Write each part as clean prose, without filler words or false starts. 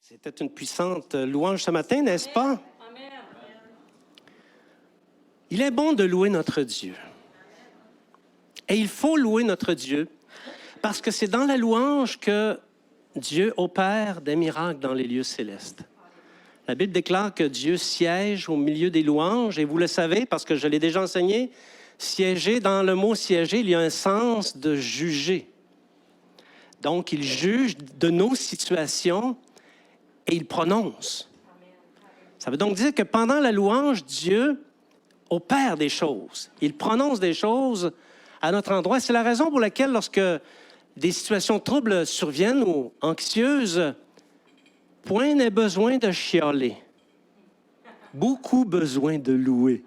C'était une puissante louange ce matin, n'est-ce pas? Amen. Il est bon de louer notre Dieu. Et il faut louer notre Dieu parce que c'est dans la louange que Dieu opère des miracles dans les lieux célestes. La Bible déclare que Dieu siège au milieu des louanges, et vous le savez parce que je l'ai déjà enseigné, siéger, dans le mot siéger, il y a un sens de juger. Donc, il juge de nos situations et il prononce. Ça veut donc dire que pendant la louange, Dieu opère des choses. Il prononce des choses à notre endroit. C'est la raison pour laquelle, lorsque des situations troubles surviennent ou anxieuses, point n'est besoin de chialer. Beaucoup besoin de louer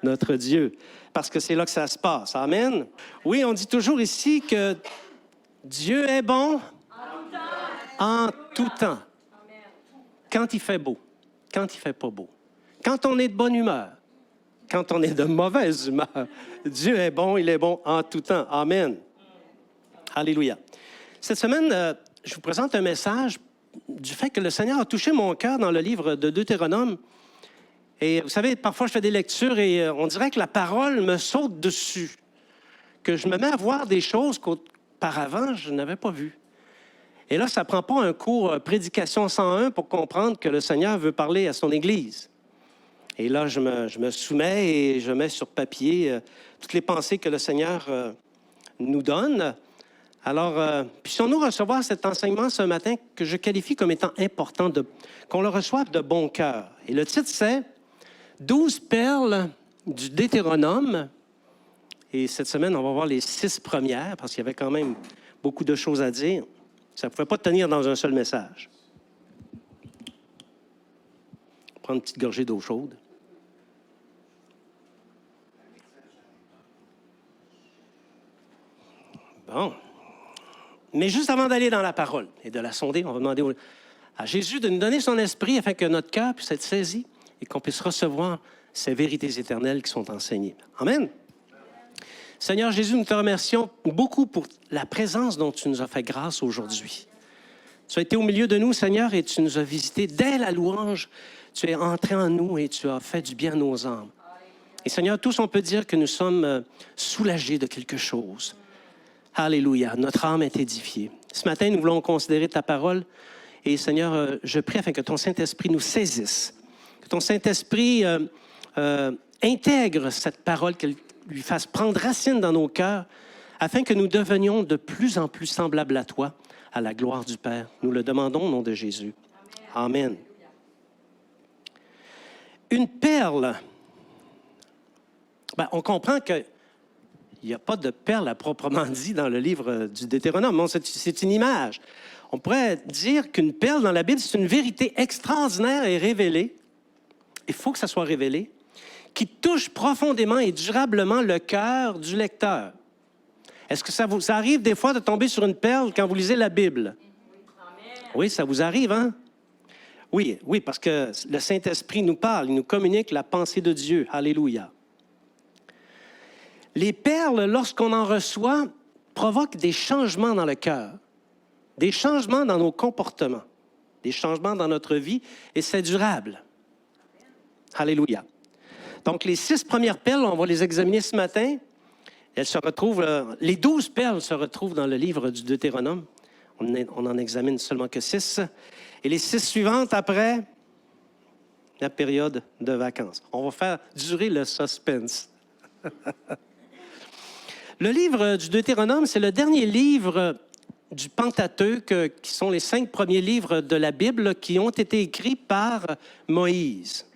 notre Dieu, parce que c'est là que ça se passe. Amen. Oui, on dit toujours ici que Dieu est bon en tout temps. Quand il fait beau, quand il fait pas beau, quand on est de bonne humeur, quand on est de mauvaise humeur. Dieu est bon, il est bon en tout temps. Amen. Alléluia. Cette semaine, je vous présente un message du fait que le Seigneur a touché mon cœur dans le livre de Deutéronome. Et vous savez, parfois je fais des lectures et on dirait que la parole me saute dessus, que je me mets à voir des choses qu'auparavant je n'avais pas vues. Et là, ça ne prend pas un cours Prédication 101 pour comprendre que le Seigneur veut parler à son Église. Et là, je me soumets et je mets sur papier toutes les pensées que le Seigneur nous donne. Alors, puissions-nous recevoir cet enseignement ce matin que je qualifie comme étant important, qu'on le reçoive de bon cœur. Et le titre, c'est « 12 perles du Deutéronome ». Et cette semaine, on va voir les 6 premières, parce qu'il y avait quand même beaucoup de choses à dire. Ça ne pouvait pas tenir dans un seul message. Prendre une petite gorgée d'eau chaude. Bon. Mais juste avant d'aller dans la parole et de la sonder, on va demander à Jésus de nous donner son esprit afin que notre cœur puisse être saisi et qu'on puisse recevoir ces vérités éternelles qui sont enseignées. Amen. Seigneur Jésus, nous te remercions beaucoup pour la présence dont tu nous as fait grâce aujourd'hui. Tu as été au milieu de nous, Seigneur, et tu nous as visités. Dès la louange, tu es entré en nous et tu as fait du bien à nos âmes. Et Seigneur, tous, on peut dire que nous sommes soulagés de quelque chose. Alléluia, notre âme est édifiée. Ce matin, nous voulons considérer ta parole. Et Seigneur, je prie afin que ton Saint-Esprit nous saisisse. Que ton Saint-Esprit intègre cette parole, qu'elle lui fasse prendre racine dans nos cœurs, afin que nous devenions de plus en plus semblables à toi, à la gloire du Père. Nous le demandons au nom de Jésus. Amen. Une perle. On comprend qu'il n'y a pas de perle à proprement dit dans le livre du Deutéronome. Non, c'est une image. On pourrait dire qu'une perle dans la Bible, c'est une vérité extraordinaire et révélée. Il faut que ça soit révélé, qui touche profondément et durablement le cœur du lecteur. Est-ce que ça arrive des fois de tomber sur une perle quand vous lisez la Bible? Oui, ça vous arrive, hein? Oui, parce que le Saint-Esprit nous parle, il nous communique la pensée de Dieu. Alléluia. Les perles, lorsqu'on en reçoit, provoquent des changements dans le cœur, des changements dans nos comportements, des changements dans notre vie, et c'est durable. Alléluia. Donc, les 6 premières perles, on va les examiner ce matin. Elles se retrouvent, les 12 perles se retrouvent dans le livre du Deutéronome. On en examine seulement que 6. Et les 6 suivantes après la période de vacances. On va faire durer le suspense. Le livre du Deutéronome, c'est le dernier livre du Pentateuque, qui sont les 5 premiers livres de la Bible qui ont été écrits par Moïse.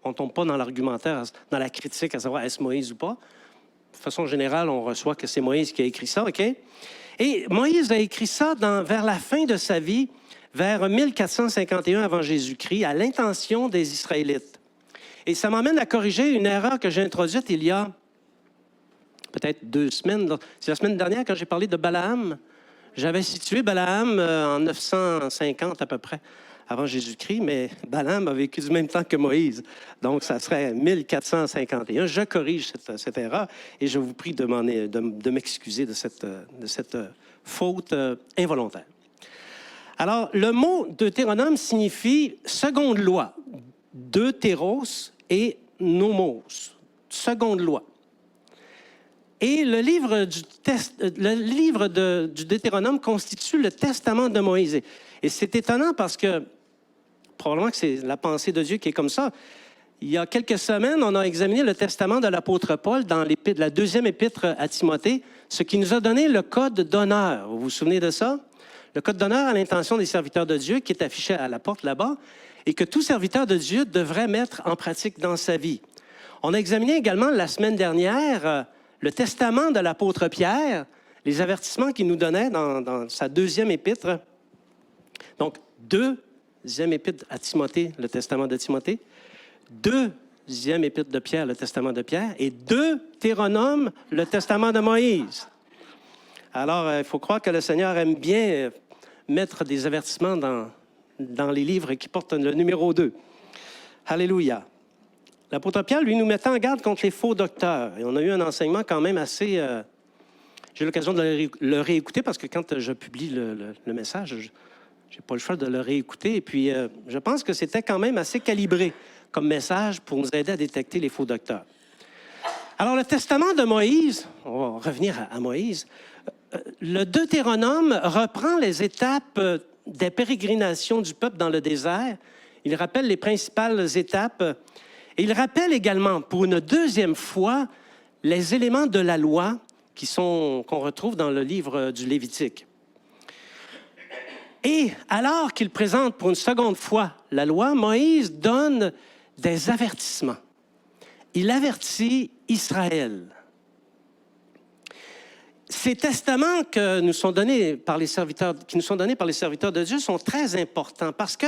On ne tombe pas dans l'argumentaire, dans la critique à savoir est-ce Moïse ou pas. De façon générale, on reçoit que c'est Moïse qui a écrit ça, OK? Et Moïse a écrit ça vers la fin de sa vie, vers 1451 avant Jésus-Christ, à l'intention des Israélites. Et ça m'amène à corriger une erreur que j'ai introduite il y a peut-être 2 semaines. C'est la semaine dernière quand j'ai parlé de Balaam. J'avais situé Balaam en 950 à peu près avant Jésus-Christ, mais Balaam a vécu du même temps que Moïse. Donc, ça serait 1451. Je corrige cette erreur et je vous prie de m'excuser de cette faute involontaire. Alors, le mot Deutéronome signifie seconde loi. Deutéros et nomos, seconde loi. Et le livre du Deutéronome constitue le testament de Moïse. Et c'est étonnant parce que, probablement que c'est la pensée de Dieu qui est comme ça. Il y a quelques semaines, on a examiné le testament de l'apôtre Paul dans la deuxième épître à Timothée, ce qui nous a donné le code d'honneur. Vous vous souvenez de ça? Le code d'honneur à l'intention des serviteurs de Dieu qui est affiché à la porte là-bas et que tout serviteur de Dieu devrait mettre en pratique dans sa vie. On a examiné également la semaine dernière le testament de l'apôtre Pierre, les avertissements qu'il nous donnait dans sa deuxième épître. Donc, deuxième épître à Timothée, le testament de Timothée, deuxième épître de Pierre, le testament de Pierre, et Deutéronome, le testament de Moïse. Alors, il faut croire que le Seigneur aime bien mettre des avertissements dans les livres qui portent le numéro 2. Alléluia. L'apôtre Pierre, lui, nous mettait en garde contre les faux docteurs. Et on a eu un enseignement quand même assez... J'ai eu l'occasion de le réécouter parce que quand je publie le message, je n'ai pas le choix de le réécouter. Et puis, je pense que c'était quand même assez calibré comme message pour nous aider à détecter les faux docteurs. Alors, le testament de Moïse, on va revenir à Moïse, le Deutéronome reprend les étapes des pérégrinations du peuple dans le désert. Il rappelle les principales étapes. Et il rappelle également, pour une deuxième fois, les éléments de la loi qu'on retrouve dans le livre du Lévitique. Et alors qu'il présente pour une seconde fois la loi, Moïse donne des avertissements. Il avertit Israël. Ces testaments qui nous sont donnés par les serviteurs de Dieu sont très importants parce que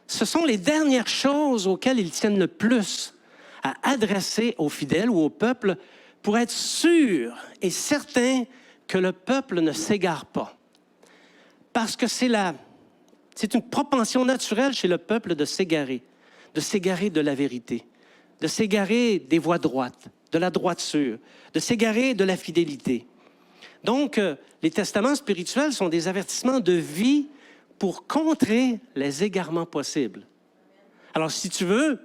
ce sont les dernières choses auxquelles ils tiennent le plus à adresser aux fidèles ou au peuple pour être sûrs et certains que le peuple ne s'égare pas. Parce que c'est une propension naturelle chez le peuple de s'égarer de la vérité, de s'égarer des voies droites, de la droiture, de s'égarer de la fidélité. Donc, les testaments spirituels sont des avertissements de vie pour contrer les égarements possibles. Alors, si tu veux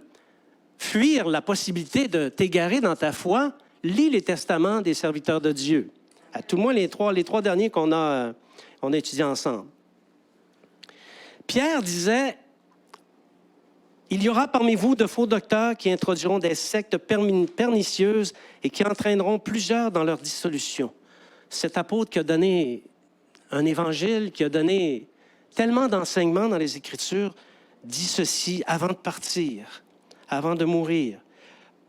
fuir la possibilité de t'égarer dans ta foi, lis les testaments des serviteurs de Dieu. À tout le moins les trois derniers qu'on a étudiés ensemble. Pierre disait, « Il y aura parmi vous de faux docteurs qui introduiront des sectes pernicieuses et qui entraîneront plusieurs dans leur dissolution. » Cet apôtre qui a donné un évangile, qui a donné tellement d'enseignements dans les Écritures, dit ceci avant de partir, avant de mourir.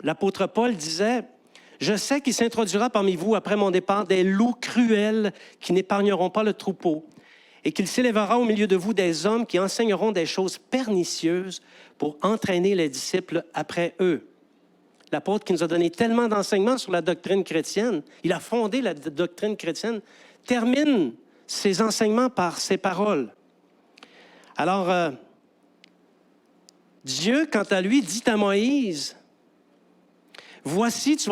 L'apôtre Paul disait, « Je sais qu'il s'introduira parmi vous après mon départ des loups cruels qui n'épargneront pas le troupeau, et qu'il s'élèvera au milieu de vous des hommes qui enseigneront des choses pernicieuses pour entraîner les disciples après eux. » L'apôtre qui nous a donné tellement d'enseignements sur la doctrine chrétienne, il a fondé la doctrine chrétienne, termine ses enseignements par ces paroles. Alors, Dieu, quant à lui, dit à Moïse, « Voici, tu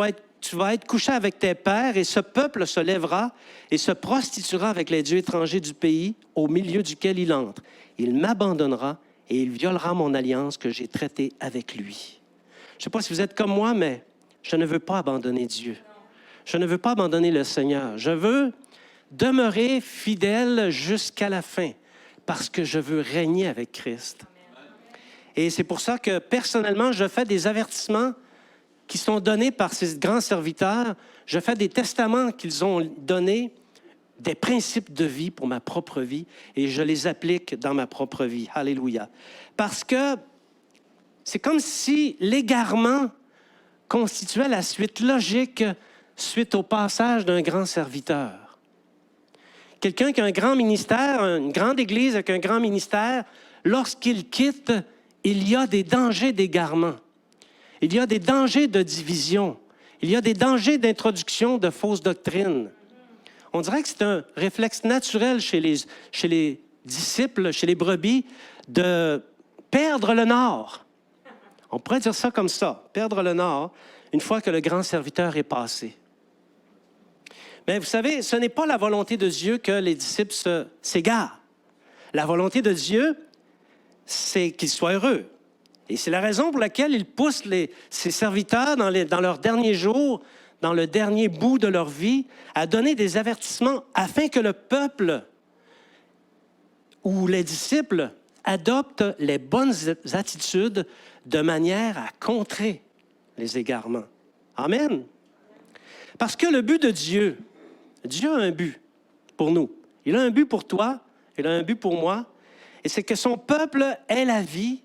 vas être couché avec tes pères, et ce peuple se lèvera et se prostituera avec les dieux étrangers du pays au milieu duquel il entre. Il m'abandonnera et il violera mon alliance que j'ai traitée avec lui. » Je ne sais pas si vous êtes comme moi, mais je ne veux pas abandonner Dieu. Je ne veux pas abandonner le Seigneur. Je veux demeurer fidèle jusqu'à la fin parce que je veux régner avec Christ. Et c'est pour ça que personnellement, je fais des avertissements qui sont donnés par ces grands serviteurs. Je fais des testaments qu'ils ont donnés, des principes de vie pour ma propre vie, et je les applique dans ma propre vie. Alléluia. Parce que c'est comme si l'égarement constituait la suite logique suite au passage d'un grand serviteur. Quelqu'un qui a un grand ministère, une grande église avec un grand ministère, lorsqu'il quitte, il y a des dangers d'égarement. Il y a des dangers de division. Il y a des dangers d'introduction de fausses doctrines. On dirait que c'est un réflexe naturel chez les disciples, chez les brebis, de perdre le nord. On pourrait dire ça comme ça, perdre le nord, une fois que le grand serviteur est passé. Mais vous savez, ce n'est pas la volonté de Dieu que les disciples s'égarent. La volonté de Dieu, c'est qu'ils soient heureux. Et c'est la raison pour laquelle il pousse ses serviteurs dans leurs derniers jours, dans le dernier bout de leur vie, à donner des avertissements afin que le peuple ou les disciples adoptent les bonnes attitudes de manière à contrer les égarements. Amen. Parce que le but de Dieu, Dieu a un but pour nous. Il a un but pour toi, il a un but pour moi, et c'est que son peuple ait la vie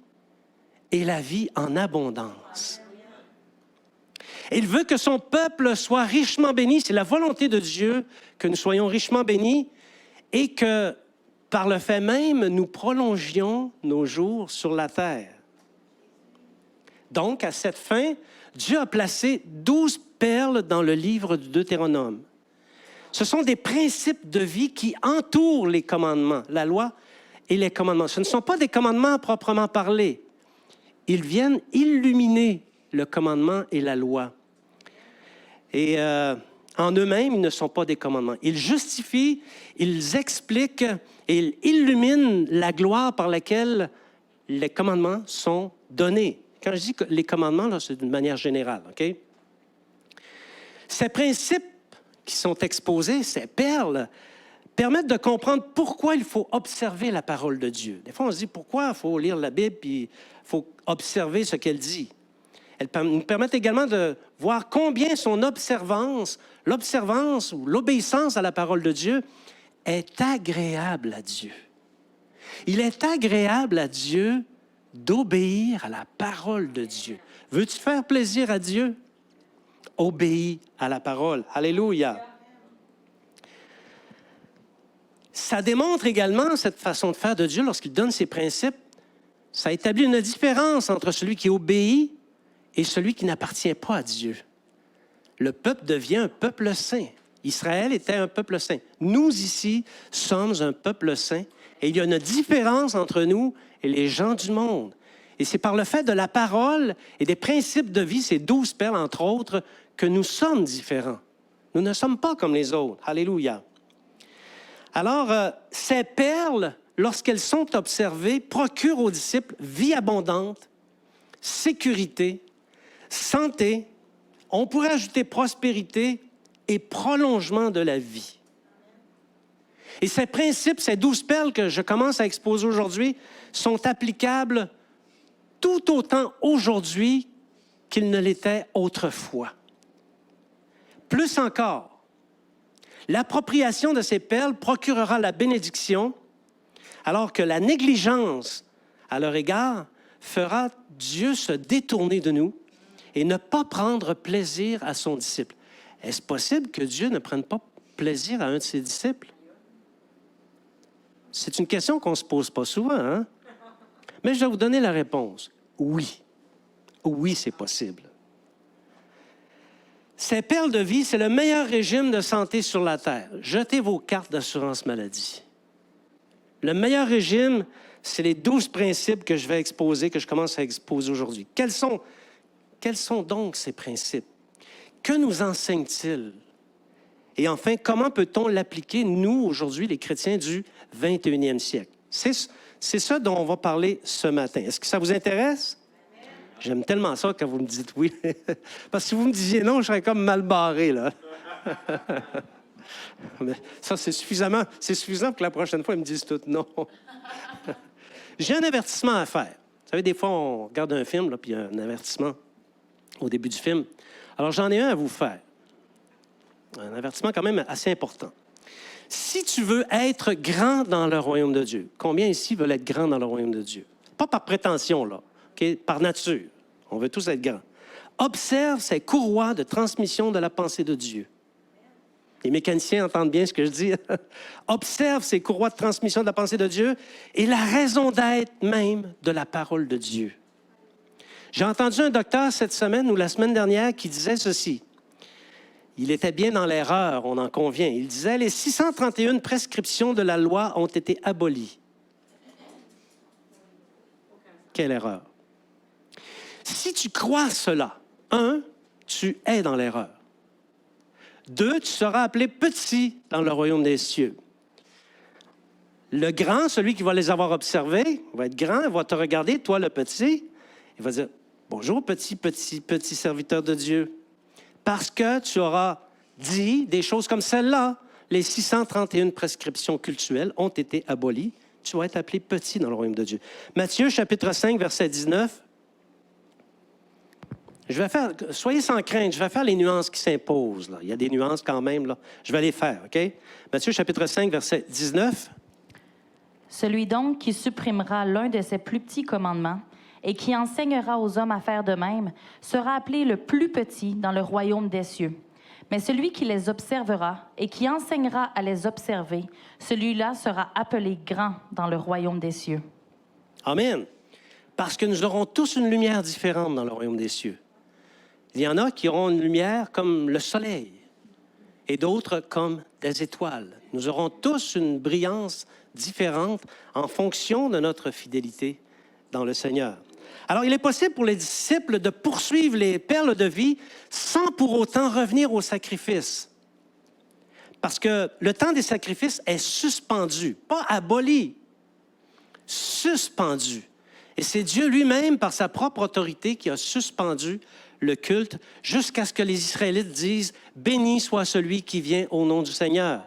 et la vie en abondance. Il veut que son peuple soit richement béni. C'est la volonté de Dieu que nous soyons richement bénis et que, par le fait même, nous prolongions nos jours sur la terre. Donc, à cette fin, Dieu a placé 12 perles dans le livre du Deutéronome. Ce sont des principes de vie qui entourent les commandements, la loi et les commandements. Ce ne sont pas des commandements à proprement parler. Ils viennent illuminer le commandement et la loi. Et en eux-mêmes, ils ne sont pas des commandements. Ils justifient, ils expliquent et ils illuminent la gloire par laquelle les commandements sont donnés. Quand je dis les commandements, là, c'est d'une manière générale. OK? Ces principes qui sont exposés, ces perles, permettent de comprendre pourquoi il faut observer la parole de Dieu. Des fois, on se dit pourquoi il faut lire la Bible et il faut observer ce qu'elle dit. Elles nous permettent également de voir combien son observance, l'observance ou l'obéissance à la parole de Dieu est agréable à Dieu. Il est agréable à Dieu d'obéir à la parole de Dieu. Veux-tu faire plaisir à Dieu? Obéis à la parole. Alléluia. Ça démontre également cette façon de faire de Dieu lorsqu'il donne ses principes. Ça établit une différence entre celui qui obéit et celui qui n'appartient pas à Dieu. Le peuple devient un peuple saint. Israël était un peuple saint. Nous, ici, sommes un peuple saint. Et il y a une différence entre nous et les gens du monde. Et c'est par le fait de la parole et des principes de vie, ces 12 perles, entre autres, que nous sommes différents. Nous ne sommes pas comme les autres. Alléluia. Alors, ces perles, lorsqu'elles sont observées, procurent aux disciples vie abondante, sécurité, santé, on pourrait ajouter prospérité et prolongement de la vie. Et ces principes, ces 12 perles que je commence à exposer aujourd'hui, sont applicables tout autant aujourd'hui qu'ils ne l'étaient autrefois. Plus encore, l'appropriation de ces perles procurera la bénédiction, alors que la négligence à leur égard fera Dieu se détourner de nous et ne pas prendre plaisir à son disciple. Est-ce possible que Dieu ne prenne pas plaisir à un de ses disciples? C'est une question qu'on ne se pose pas souvent, hein? Mais je vais vous donner la réponse. Oui. Oui, c'est possible. Ces perles de vie, c'est le meilleur régime de santé sur la terre. Jetez vos cartes d'assurance maladie. Le meilleur régime, c'est les 12 principes que je vais exposer, que je commence à exposer aujourd'hui. Quels sont donc ces principes? Que nous enseignent-ils? Et enfin, comment peut-on l'appliquer, nous, aujourd'hui, les chrétiens du 21e siècle? C'est ça dont on va parler ce matin. Est-ce que ça vous intéresse? J'aime tellement ça quand vous me dites oui. Parce que si vous me disiez non, je serais comme mal barré, là. Mais ça, c'est suffisant pour que la prochaine fois, ils me disent tout non. J'ai un avertissement à faire. Vous savez, des fois, on regarde un film, là, puis il y a un avertissement au début du film. Alors, j'en ai un à vous faire. Un avertissement quand même assez important. Si tu veux être grand dans le royaume de Dieu, combien ici veulent être grands dans le royaume de Dieu? Pas par prétention, là, okay? Par nature. On veut tous être grands. Observe ces courroies de transmission de la pensée de Dieu. Les mécaniciens entendent bien ce que je dis. Observe ces courroies de transmission de la pensée de Dieu et la raison d'être même de la parole de Dieu. J'ai entendu un docteur cette semaine ou la semaine dernière qui disait ceci. Il était bien dans l'erreur, on en convient. Il disait, les 631 prescriptions de la loi ont été abolies. Quelle erreur. Si tu crois cela, 1, tu es dans l'erreur. 2, tu seras appelé petit dans le royaume des cieux. Le grand, celui qui va les avoir observés, va être grand, il va te regarder, toi le petit, il va dire, bonjour petit serviteur de Dieu. Parce que tu auras dit des choses comme celle-là. Les 631 prescriptions cultuelles ont été abolies. Tu vas être appelé petit dans le royaume de Dieu. Matthieu, chapitre 5, verset 19. Soyez sans crainte, je vais faire les nuances qui s'imposent. Là. Il y a des nuances quand même. Là. Je vais les faire, OK? Matthieu, chapitre 5, verset 19. Celui donc qui supprimera l'un de ses plus petits commandements et qui enseignera aux hommes à faire de même sera appelé le plus petit dans le royaume des cieux. Mais celui qui les observera et qui enseignera à les observer, celui-là sera appelé grand dans le royaume des cieux. Amen. Parce que nous aurons tous une lumière différente dans le royaume des cieux. Il y en a qui auront une lumière comme le soleil et d'autres comme des étoiles. Nous aurons tous une brillance différente en fonction de notre fidélité dans le Seigneur. Alors, il est possible pour les disciples de poursuivre les perles de vie sans pour autant revenir au sacrifice. Parce que le temps des sacrifices est suspendu, pas aboli, suspendu. Et c'est Dieu lui-même, par sa propre autorité, qui a suspendu le culte jusqu'à ce que les Israélites disent « Béni soit celui qui vient au nom du Seigneur ».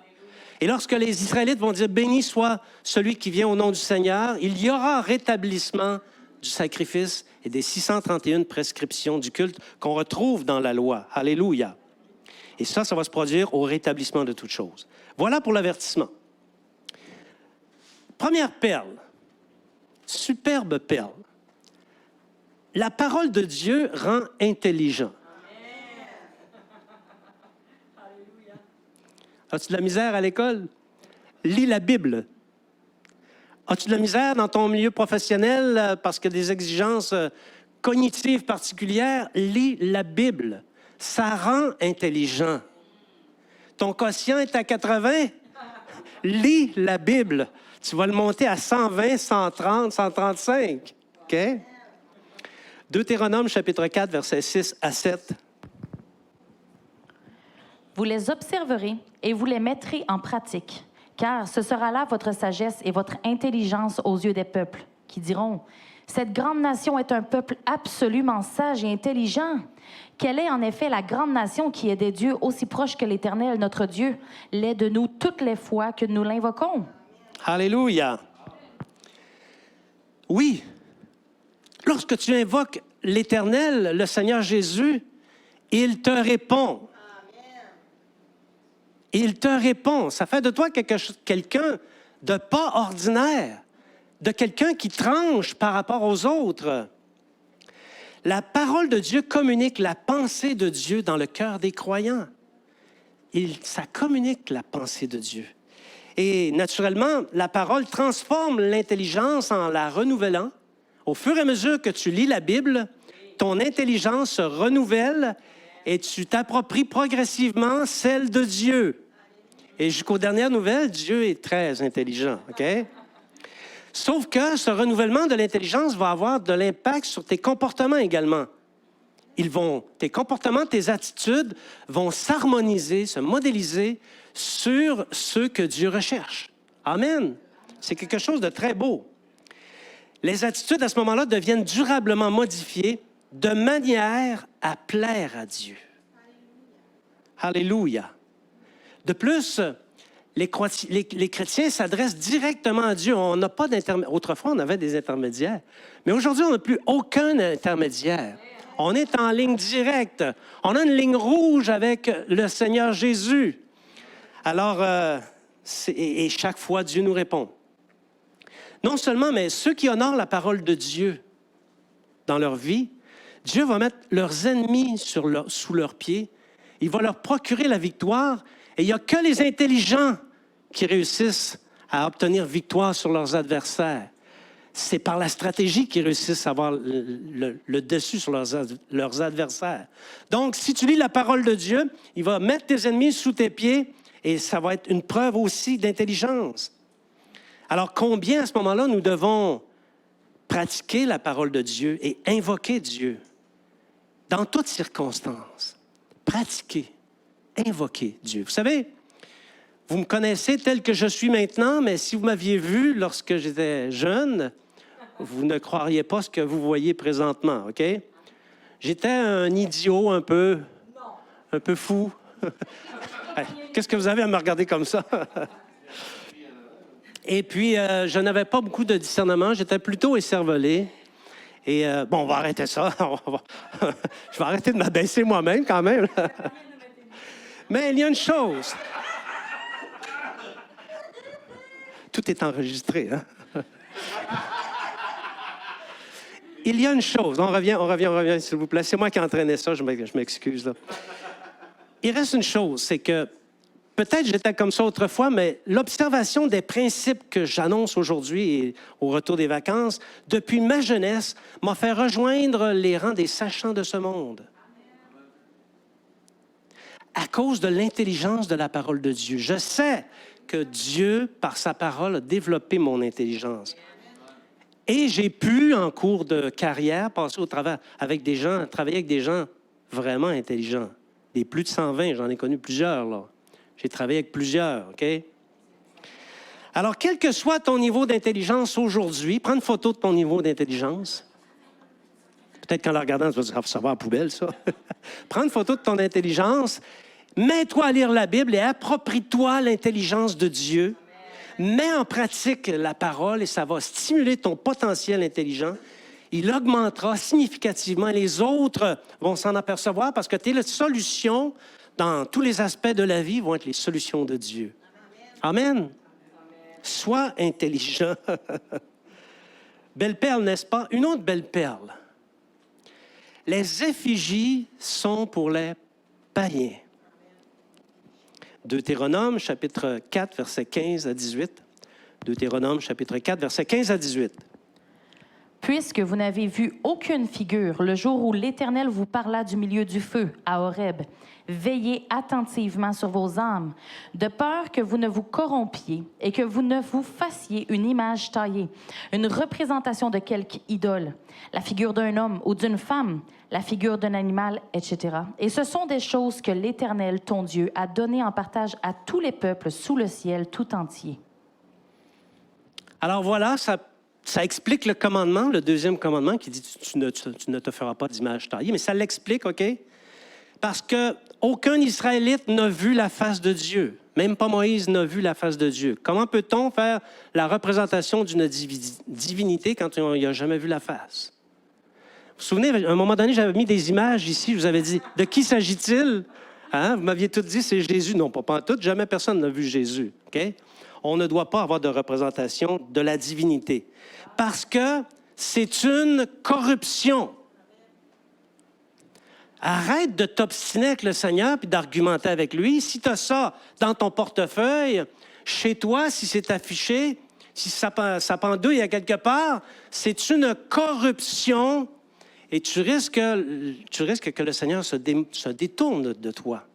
Et lorsque les Israélites vont dire « Béni soit celui qui vient au nom du Seigneur », il y aura rétablissement du sacrifice et des 631 prescriptions du culte qu'on retrouve dans la loi. Alléluia. Et ça va se produire au rétablissement de toutes choses. Voilà pour l'avertissement. Première perle. Superbe perle. La parole de Dieu rend intelligent. As-tu de la misère à l'école? Lis la Bible. As-tu de la misère dans ton milieu professionnel parce qu'il y a des exigences cognitives particulières? Lis la Bible. Ça rend intelligent. Ton quotient est à 80? Lis la Bible. Tu vas le monter à 120, 130, 135. OK? Deutéronome, chapitre 4, versets 6 à 7. Vous les observerez et vous les mettrez en pratique, car ce sera là votre sagesse et votre intelligence aux yeux des peuples, qui diront, « Cette grande nation est un peuple absolument sage et intelligent. Quelle est en effet la grande nation qui est des dieux aussi proches que l'Éternel, notre Dieu, l'est de nous toutes les fois que nous l'invoquons? » Alléluia. Oui. Lorsque tu invoques l'Éternel, le Seigneur Jésus, il te répond. Il te répond. Ça fait de toi quelqu'un de pas ordinaire, de quelqu'un qui tranche par rapport aux autres. La parole de Dieu communique la pensée de Dieu dans le cœur des croyants. Ça communique la pensée de Dieu. Et naturellement, la parole transforme l'intelligence en la renouvelant. Au fur et à mesure que tu lis la Bible, ton intelligence se renouvelle et tu t'appropries progressivement celle de Dieu. Et jusqu'aux dernières nouvelles, Dieu est très intelligent, OK? Sauf que ce renouvellement de l'intelligence va avoir de l'impact sur tes comportements également. Tes comportements, tes attitudes vont s'harmoniser, se modéliser sur ceux que Dieu recherche. Amen. C'est quelque chose de très beau. Les attitudes, à ce moment-là, deviennent durablement modifiées de manière à plaire à Dieu. Alléluia. De plus, les chrétiens s'adressent directement à Dieu. On n'a pas d'intermédiaire. Autrefois, on avait des intermédiaires. Mais aujourd'hui, on n'a plus aucun intermédiaire. On est en ligne directe. On a une ligne rouge avec le Seigneur Jésus. Alors, et chaque fois, Dieu nous répond. Non seulement, mais ceux qui honorent la parole de Dieu dans leur vie, Dieu va mettre leurs ennemis sous leurs pieds. Il va leur procurer la victoire. Et il n'y a que les intelligents qui réussissent à obtenir victoire sur leurs adversaires. C'est par la stratégie qu'ils réussissent à avoir le dessus sur leurs adversaires. Donc, si tu lis la parole de Dieu, il va mettre tes ennemis sous tes pieds et ça va être une preuve aussi d'intelligence. Alors, combien à ce moment-là nous devons pratiquer la parole de Dieu et invoquer Dieu dans toutes circonstances? Pratiquer, invoquer Dieu. Vous savez, Vous me connaissez tel que je suis maintenant, mais si vous m'aviez vu lorsque j'étais jeune, vous ne croiriez pas ce que vous voyez présentement, OK? J'étais un idiot un peu fou. Hey, qu'est-ce que vous avez à me regarder comme ça? Et puis, je n'avais pas beaucoup de discernement. J'étais plutôt écervelé. Et bon, on va arrêter ça. Je vais arrêter de m'abaisser moi-même quand même. Mais il y a une chose. Tout est enregistré, hein? Il y a une chose. On revient, s'il vous plaît. C'est moi qui entraînais ça. Je m'excuse, là. Il reste une chose, c'est que peut-être j'étais comme ça autrefois, mais l'observation des principes que j'annonce aujourd'hui et au retour des vacances, depuis ma jeunesse, m'a fait rejoindre les rangs des sachants de ce monde. À cause de l'intelligence de la parole de Dieu. Je sais que Dieu, par sa parole, a développé mon intelligence. Et j'ai pu, en cours de carrière, passer au travail avec des gens, travailler avec des gens vraiment intelligents. Des plus de 120, j'en ai connu plusieurs, là. J'ai travaillé avec plusieurs, OK? Alors, quel que soit ton niveau d'intelligence aujourd'hui, prends une photo de ton niveau d'intelligence. Peut-être qu'en la regardant, tu vas dire, ça va à la poubelle, ça. Prends une photo de ton intelligence, mets-toi à lire la Bible et approprie-toi l'intelligence de Dieu. Mets en pratique la parole et ça va stimuler ton potentiel intelligent. Il augmentera significativement et les autres vont s'en apercevoir parce que tu es la solution dans tous les aspects de la vie vont être les solutions de Dieu. Amen. Sois intelligent. Belle perle, n'est-ce pas? Une autre belle perle. Les effigies sont pour les païens. Deutéronome, chapitre 4, versets 15 à 18. Deutéronome, chapitre 4, versets 15 à 18. Puisque vous n'avez vu aucune figure le jour où l'Éternel vous parla du milieu du feu, à Horeb, veillez attentivement sur vos âmes, de peur que vous ne vous corrompiez et que vous ne vous fassiez une image taillée, une représentation de quelque idole, la figure d'un homme ou d'une femme, la figure d'un animal, etc. Et ce sont des choses que l'Éternel, ton Dieu, a données en partage à tous les peuples sous le ciel tout entier. Alors voilà, ça explique le commandement, le deuxième commandement qui dit tu ne te feras pas d'image taillée, mais ça l'explique, OK? Parce qu'aucun Israélite n'a vu la face de Dieu. Même pas Moïse n'a vu la face de Dieu. Comment peut-on faire la représentation d'une divinité quand on n'y a jamais vu la face? Vous vous souvenez, à un moment donné, j'avais mis des images ici, je vous avais dit, de qui s'agit-il? Hein? Vous m'aviez tout dit, c'est Jésus. Non, pas en tout, jamais personne n'a vu Jésus, OK? On ne doit pas avoir de représentation de la divinité. Parce que c'est une corruption. Arrête de t'obstiner avec le Seigneur puis d'argumenter avec lui. Si tu as ça dans ton portefeuille, chez toi, si c'est affiché, si ça pendouille à quelque part, c'est une corruption et tu risques que le Seigneur se détourne de toi.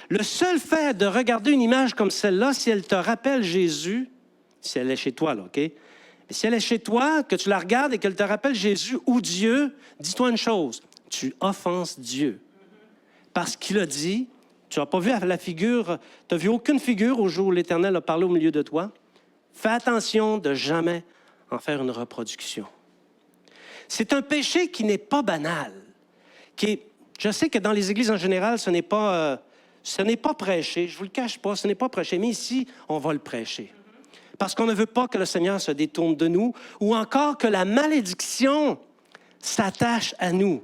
Le seul fait de regarder une image comme celle-là, si elle te rappelle Jésus, si elle est chez toi, là, OK? Mais si elle est chez toi, que tu la regardes et qu'elle te rappelle Jésus ou Dieu, dis-toi une chose, tu offenses Dieu. Parce qu'il a dit, tu n'as pas vu la figure, tu n'as vu aucune figure au jour où l'Éternel a parlé au milieu de toi. Fais attention de jamais en faire une reproduction. C'est un péché qui n'est pas banal. Je sais que dans les églises en général, ce n'est pas prêché. Je ne vous le cache pas, ce n'est pas prêché. Mais ici, on va le prêcher. Parce qu'on ne veut pas que le Seigneur se détourne de nous ou encore que la malédiction s'attache à nous.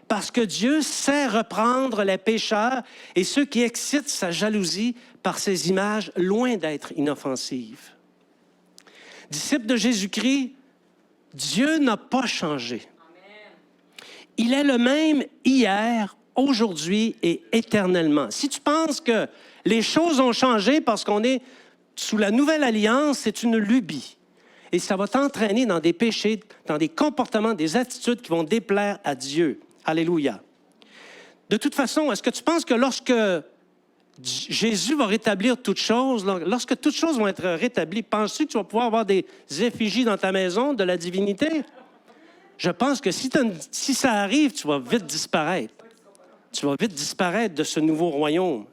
Parce que Dieu sait reprendre les pécheurs et ceux qui excitent sa jalousie par ces images loin d'être inoffensives. Disciples de Jésus-Christ, Dieu n'a pas changé. Il est le même hier, aujourd'hui et éternellement. Si tu penses que les choses ont changé parce qu'on est sous la nouvelle alliance, c'est une lubie. Et ça va t'entraîner dans des péchés, dans des comportements, des attitudes qui vont déplaire à Dieu. Alléluia. De toute façon, est-ce que tu penses que lorsque Jésus va rétablir toutes choses, lorsque toutes choses vont être rétablies, penses-tu que tu vas pouvoir avoir des effigies dans ta maison de la divinité? Je pense que si ça arrive, tu vas vite disparaître. Tu vas vite disparaître de ce nouveau royaume.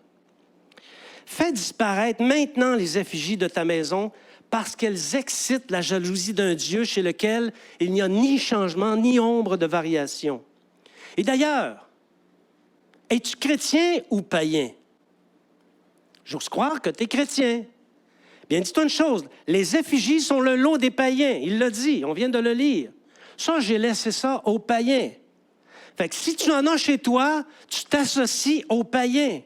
Fais disparaître maintenant les effigies de ta maison parce qu'elles excitent la jalousie d'un Dieu chez lequel il n'y a ni changement, ni ombre de variation. Et d'ailleurs, es-tu chrétien ou païen? J'ose croire que tu es chrétien. Bien, dis-toi une chose, les effigies sont le lot des païens. Il l'a dit, on vient de le lire. Ça, j'ai laissé ça aux païens. Fait que si tu en as chez toi, tu t'associes aux païens.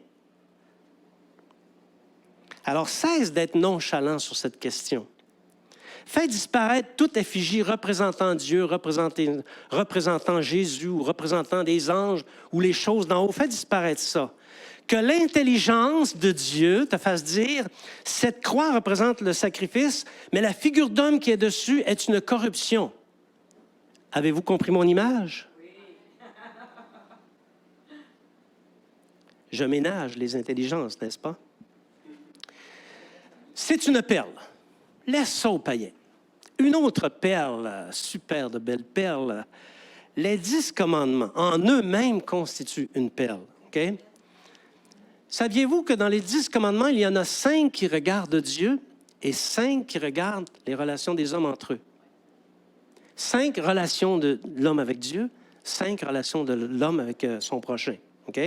Alors, cesse d'être nonchalant sur cette question. Fais disparaître toute effigie représentant Dieu, représentant Jésus, ou représentant des anges ou les choses d'en haut. Fais disparaître ça. Que l'intelligence de Dieu te fasse dire, cette croix représente le sacrifice, mais la figure d'homme qui est dessus est une corruption. Avez-vous compris mon image? Oui. Je ménage les intelligences, n'est-ce pas? C'est une perle. Laisse ça aux païens. Une autre perle, super de belle perle, les 10 commandements en eux-mêmes constituent une perle. OK? Saviez-vous que dans les 10 commandements, il y en a 5 qui regardent Dieu et 5 qui regardent les relations des hommes entre eux? 5 relations de l'homme avec Dieu, 5 relations de l'homme avec son prochain. OK?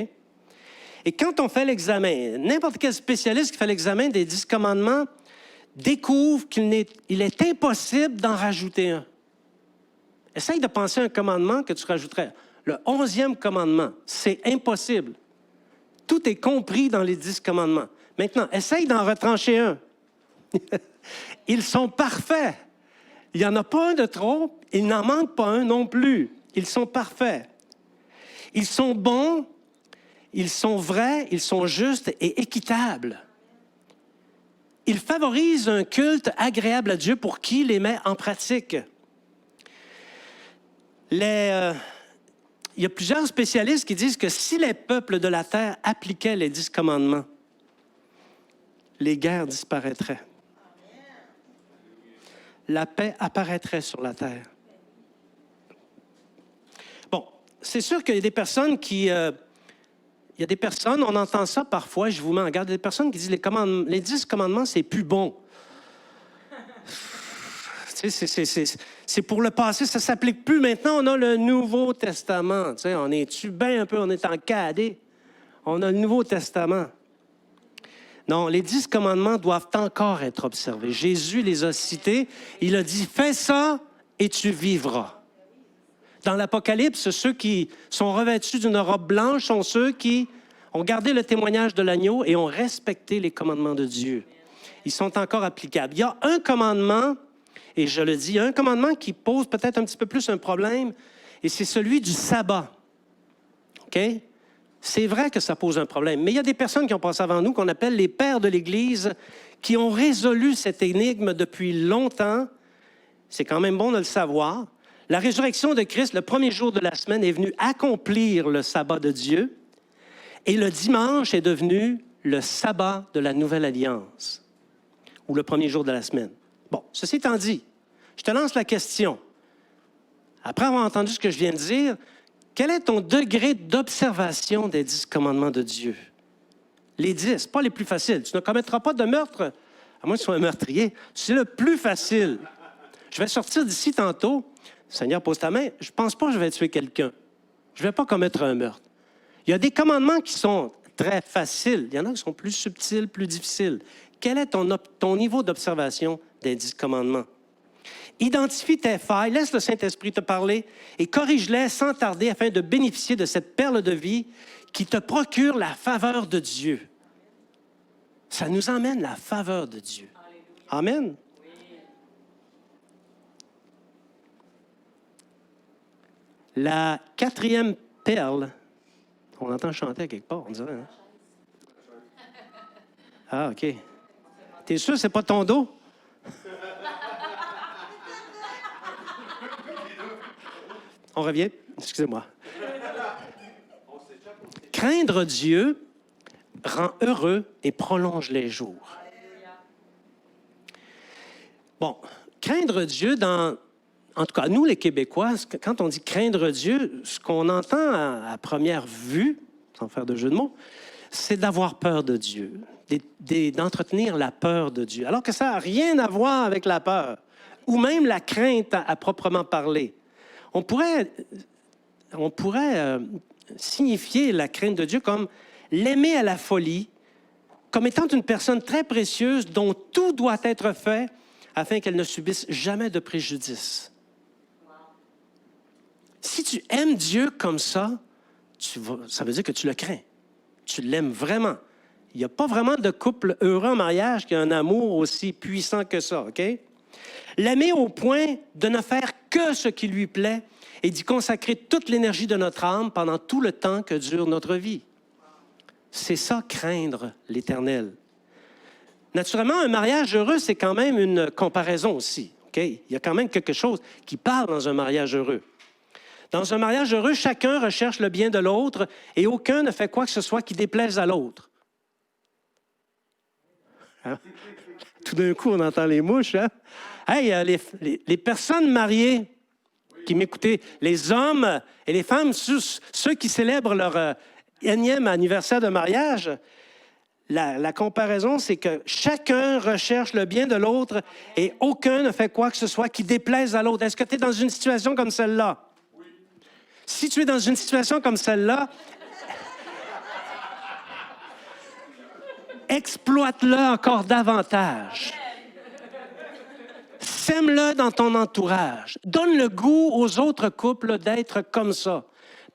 Et quand on fait l'examen, n'importe quel spécialiste qui fait l'examen des 10 commandements découvre qu'il est impossible d'en rajouter un. Essaye de penser à un commandement que tu rajouterais. Le 11e commandement, c'est impossible. Tout est compris dans les 10 commandements. Maintenant, essaye d'en retrancher un. Ils sont parfaits. Il n'y en a pas un de trop, il n'en manque pas un non plus. Ils sont parfaits. Ils sont bons, ils sont vrais, ils sont justes et équitables. Ils favorisent un culte agréable à Dieu pour qui les met en pratique. Il y a plusieurs spécialistes qui disent que si les peuples de la terre appliquaient les 10 commandements, les guerres disparaîtraient. La paix apparaîtrait sur la terre. Bon, c'est sûr qu'il y a des personnes qui... il y a des personnes, on entend ça parfois, je vous mets en garde, des personnes qui disent les 10 commandements, c'est plus bon. C'est pour le passé, ça ne s'applique plus. Maintenant, on a le Nouveau Testament. Tu sais, on est-tu bien un peu, on est en cadet. On a le Nouveau Testament. Non, les 10 commandements doivent encore être observés. Jésus les a cités. Il a dit, fais ça et tu vivras. Dans l'Apocalypse, ceux qui sont revêtus d'une robe blanche sont ceux qui ont gardé le témoignage de l'agneau et ont respecté les commandements de Dieu. Ils sont encore applicables. Il y a un commandement, et je le dis, il y a un commandement qui pose peut-être un petit peu plus un problème, et c'est celui du sabbat. OK? C'est vrai que ça pose un problème, mais il y a des personnes qui ont passé avant nous, qu'on appelle les pères de l'Église, qui ont résolu cette énigme depuis longtemps. C'est quand même bon de le savoir. La résurrection de Christ, le premier jour de la semaine, est venue accomplir le sabbat de Dieu, et le dimanche est devenu le sabbat de la Nouvelle Alliance, ou le premier jour de la semaine. Bon, ceci étant dit, je te lance la question. Après avoir entendu ce que je viens de dire, quel est ton degré d'observation des 10 commandements de Dieu? Les 10, pas les plus faciles. Tu ne commettras pas de meurtre, à moins que tu sois un meurtrier. C'est le plus facile. Je vais sortir d'ici tantôt. Seigneur, pose ta main. Je ne pense pas que je vais tuer quelqu'un. Je ne vais pas commettre un meurtre. Il y a des commandements qui sont très faciles. Il y en a qui sont plus subtils, plus difficiles. Quel est ton niveau d'observation des 10 commandements? Identifie tes failles, laisse le Saint-Esprit te parler et corrige-les sans tarder afin de bénéficier de cette perle de vie qui te procure la faveur de Dieu. Ça nous emmène la faveur de Dieu. Amen. La 4e perle, on entend chanter à quelque part, on dirait. Hein? Ah, OK. T'es sûr que ce n'est pas ton dos? On revient. Excusez-moi. Craindre Dieu rend heureux et prolonge les jours. Bon, craindre Dieu en tout cas, nous, les Québécois, quand on dit craindre Dieu, ce qu'on entend à première vue, sans faire de jeu de mots, c'est d'avoir peur de Dieu. d'entretenir la peur de Dieu, alors que ça n'a rien à voir avec la peur, ou même la crainte à proprement parler. On pourrait signifier la crainte de Dieu comme l'aimer à la folie, comme étant une personne très précieuse dont tout doit être fait afin qu'elle ne subisse jamais de préjudice. Si tu aimes Dieu comme ça, ça veut dire que tu le crains. Tu l'aimes vraiment. Il n'y a pas vraiment de couple heureux en mariage qui a un amour aussi puissant que ça, OK? L'aimer au point de ne faire que ce qui lui plaît et d'y consacrer toute l'énergie de notre âme pendant tout le temps que dure notre vie. C'est ça, craindre l'Éternel. Naturellement, un mariage heureux, c'est quand même une comparaison aussi, OK? Il y a quand même quelque chose qui parle dans un mariage heureux. Dans un mariage heureux, chacun recherche le bien de l'autre et aucun ne fait quoi que ce soit qui déplaise à l'autre. Hein? Tout d'un coup, on entend les mouches. Hein? Hey, les personnes mariées qui m'écoutaient, les hommes et les femmes, ceux qui célèbrent leur énième anniversaire de mariage, la comparaison, c'est que chacun recherche le bien de l'autre et aucun ne fait quoi que ce soit qui déplaise à l'autre. Est-ce que tu es dans une situation comme celle-là? Oui. Si tu es dans une situation comme celle-là, exploite-le encore davantage. Sème-le dans ton entourage. Donne le goût aux autres couples d'être comme ça.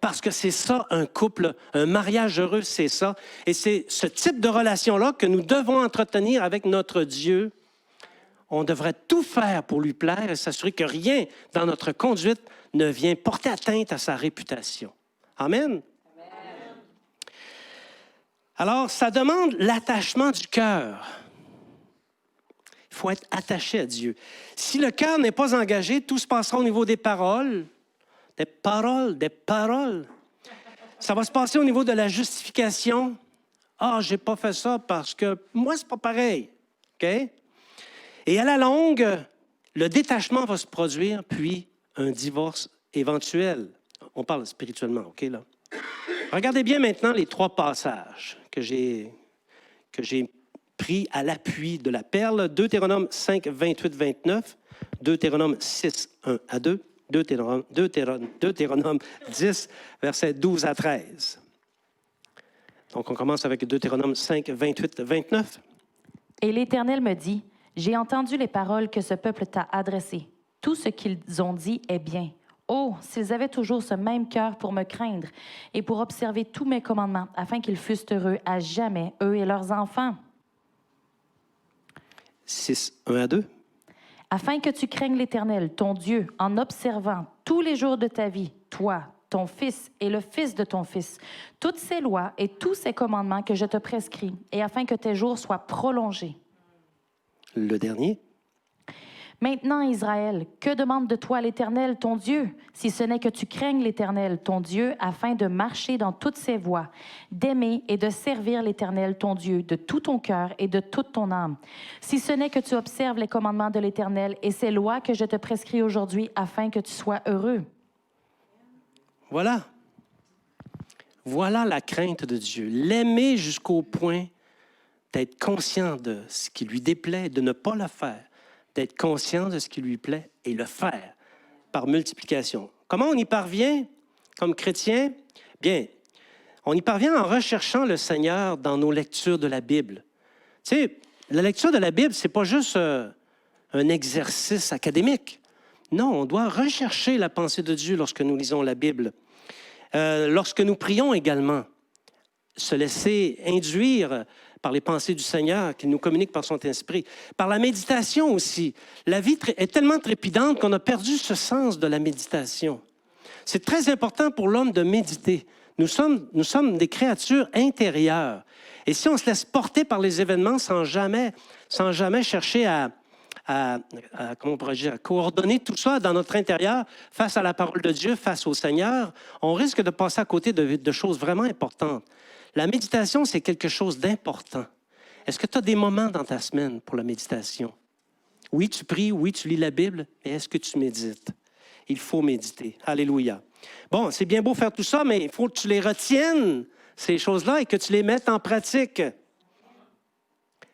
Parce que c'est ça, un couple, un mariage heureux, c'est ça. Et c'est ce type de relation-là que nous devons entretenir avec notre Dieu. On devrait tout faire pour lui plaire et s'assurer que rien dans notre conduite ne vient porter atteinte à sa réputation. Amen. Alors, ça demande l'attachement du cœur. Il faut être attaché à Dieu. Si le cœur n'est pas engagé, tout se passera au niveau des paroles. Des paroles. Ça va se passer au niveau de la justification. Ah, j'ai pas fait ça parce que moi, c'est pas pareil. OK? Et à la longue, le détachement va se produire, puis un divorce éventuel. On parle spirituellement, OK, là? Regardez bien maintenant les 3 passages que j'ai pris à l'appui de la perle. Deutéronome 5, 28, 29. Deutéronome 6, 1 à 2. Deutéronome 10, versets 12 à 13. Donc, on commence avec Deutéronome 5, 28, 29. Et l'Éternel me dit, « J'ai entendu les paroles que ce peuple t'a adressées. Tout ce qu'ils ont dit est bien. Oh, s'ils avaient toujours ce même cœur pour me craindre et pour observer tous mes commandements, afin qu'ils fussent heureux à jamais, eux et leurs enfants. » 6, 1 à 2. Afin que tu craignes l'Éternel, ton Dieu, en observant tous les jours de ta vie, toi, ton fils et le fils de ton fils, toutes ces lois et tous ces commandements que je te prescris, et afin que tes jours soient prolongés. Le dernier. Maintenant, Israël, que demande de toi l'Éternel, ton Dieu, si ce n'est que tu craignes l'Éternel, ton Dieu, afin de marcher dans toutes ses voies, d'aimer et de servir l'Éternel, ton Dieu, de tout ton cœur et de toute ton âme. Si ce n'est que tu observes les commandements de l'Éternel et ses lois que je te prescris aujourd'hui, afin que tu sois heureux. Voilà. Voilà la crainte de Dieu. L'aimer jusqu'au point d'être conscient de ce qui lui déplaît, de ne pas le faire. D'être conscient de ce qui lui plaît et le faire par multiplication. Comment on y parvient comme chrétien? Bien, on y parvient en recherchant le Seigneur dans nos lectures de la Bible. Tu sais, la lecture de la Bible, c'est pas juste un exercice académique. Non, on doit rechercher la pensée de Dieu lorsque nous lisons la Bible. Lorsque nous prions également, se laisser induire par les pensées du Seigneur, qu'il nous communique par son esprit. Par la méditation aussi. La vie est tellement trépidante qu'on a perdu ce sens de la méditation. C'est très important pour l'homme de méditer. Nous sommes des créatures intérieures. Et si on se laisse porter par les événements sans jamais chercher comment on pourrait dire, à coordonner tout ça dans notre intérieur face à la parole de Dieu, face au Seigneur, on risque de passer à côté de choses vraiment importantes. La méditation, c'est quelque chose d'important. Est-ce que tu as des moments dans ta semaine pour la méditation? Oui, tu pries, oui, tu lis la Bible, mais est-ce que tu médites? Il faut méditer. Alléluia. Bon, c'est bien beau faire tout ça, mais il faut que tu les retiennes, ces choses-là, et que tu les mettes en pratique.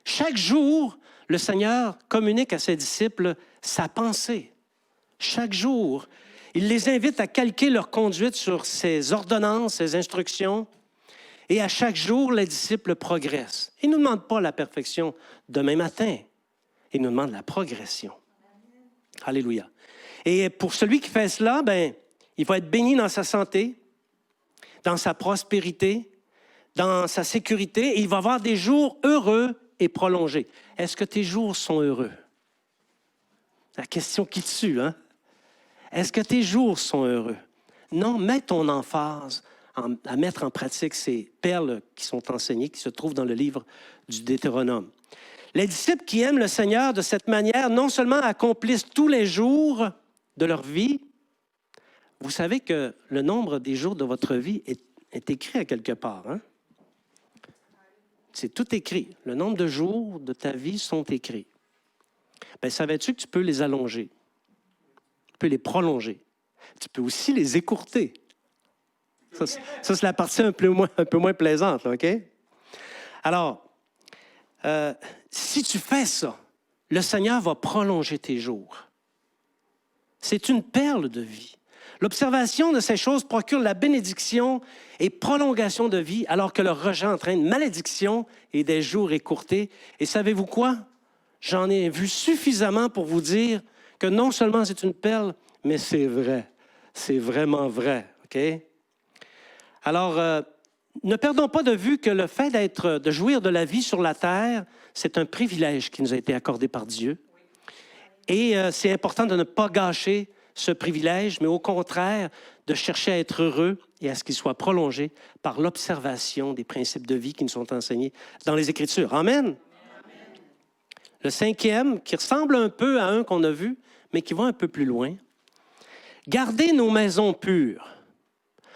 Chaque jour, le Seigneur communique à ses disciples sa pensée. Chaque jour, il les invite à calquer leur conduite sur ses ordonnances, ses instructions. Et à chaque jour, les disciples progressent. Il ne nous demande pas la perfection demain matin. Il nous demande la progression. Alléluia. Et pour celui qui fait cela, il va être béni dans sa santé, dans sa prospérité, dans sa sécurité, et il va avoir des jours heureux et prolongés. Est-ce que tes jours sont heureux? La question qui tue, hein? Est-ce que tes jours sont heureux? Non, mets ton emphase à mettre en pratique ces perles qui sont enseignées, qui se trouvent dans le livre du Deutéronome. Les disciples qui aiment le Seigneur de cette manière, non seulement accomplissent tous les jours de leur vie, vous savez que le nombre des jours de votre vie est écrit à quelque part. Hein? C'est tout écrit. Le nombre de jours de ta vie sont écrits. Savais-tu que tu peux les allonger? Tu peux les prolonger. Tu peux aussi les écourter. Ça c'est la partie un peu moins plaisante, OK? Alors, si tu fais ça, le Seigneur va prolonger tes jours. C'est une perle de vie. L'observation de ces choses procure la bénédiction et prolongation de vie, alors que le rejet entraîne malédiction et des jours écourtés. Et savez-vous quoi? J'en ai vu suffisamment pour vous dire que non seulement c'est une perle, mais c'est vrai. C'est vraiment vrai, OK? Alors, ne perdons pas de vue que le fait de jouir de la vie sur la terre, c'est un privilège qui nous a été accordé par Dieu. Et c'est important de ne pas gâcher ce privilège, mais au contraire, de chercher à être heureux et à ce qu'il soit prolongé par l'observation des principes de vie qui nous sont enseignés dans les Écritures. Amen. Amen. Le cinquième, qui ressemble un peu à un qu'on a vu, mais qui va un peu plus loin. Gardez nos maisons pures.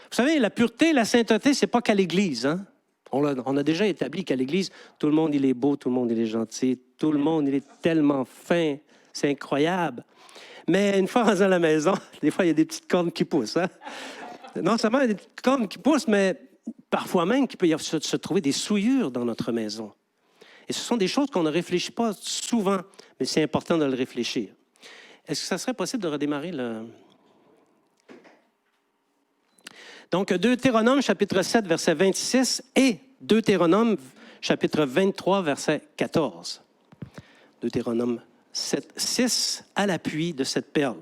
Vous savez, la pureté, la sainteté, c'est pas qu'à l'Église. Hein? On a déjà établi qu'à l'Église, tout le monde, il est beau, tout le monde, il est gentil, tout le monde, il est tellement fin, c'est incroyable. Mais une fois rendu à la maison, des fois, il y a des petites cornes qui poussent. Hein? Non seulement il y a des petites cornes qui poussent, mais parfois même qu'il peut y avoir, se trouver des souillures dans notre maison. Et ce sont des choses qu'on ne réfléchit pas souvent, mais c'est important de le réfléchir. Est-ce que ça serait possible de redémarrer le... Donc, Deutéronome, chapitre 7, verset 26 et Deutéronome, chapitre 23, verset 14. Deutéronome 7, 6, à l'appui de cette perle.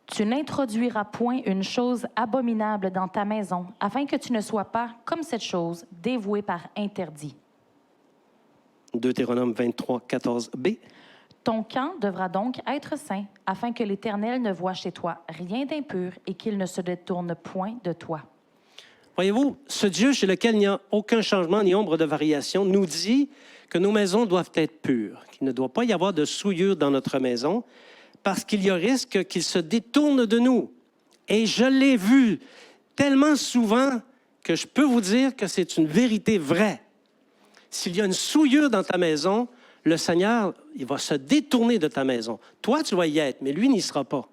Tu n'introduiras point une chose abominable dans ta maison, afin que tu ne sois pas, comme cette chose, dévouée par interdit. Deutéronome 23, 14b. Ton camp devra donc être saint, afin que l'Éternel ne voie chez toi rien d'impur et qu'il ne se détourne point de toi. Voyez-vous, ce Dieu chez lequel il n'y a aucun changement ni ombre de variation nous dit que nos maisons doivent être pures, qu'il ne doit pas y avoir de souillure dans notre maison, parce qu'il y a risque qu'il se détourne de nous. Et je l'ai vu tellement souvent que je peux vous dire que c'est une vérité vraie. S'il y a une souillure dans ta maison, le Seigneur, il va se détourner de ta maison. Toi, tu vas y être, mais lui n'y sera pas.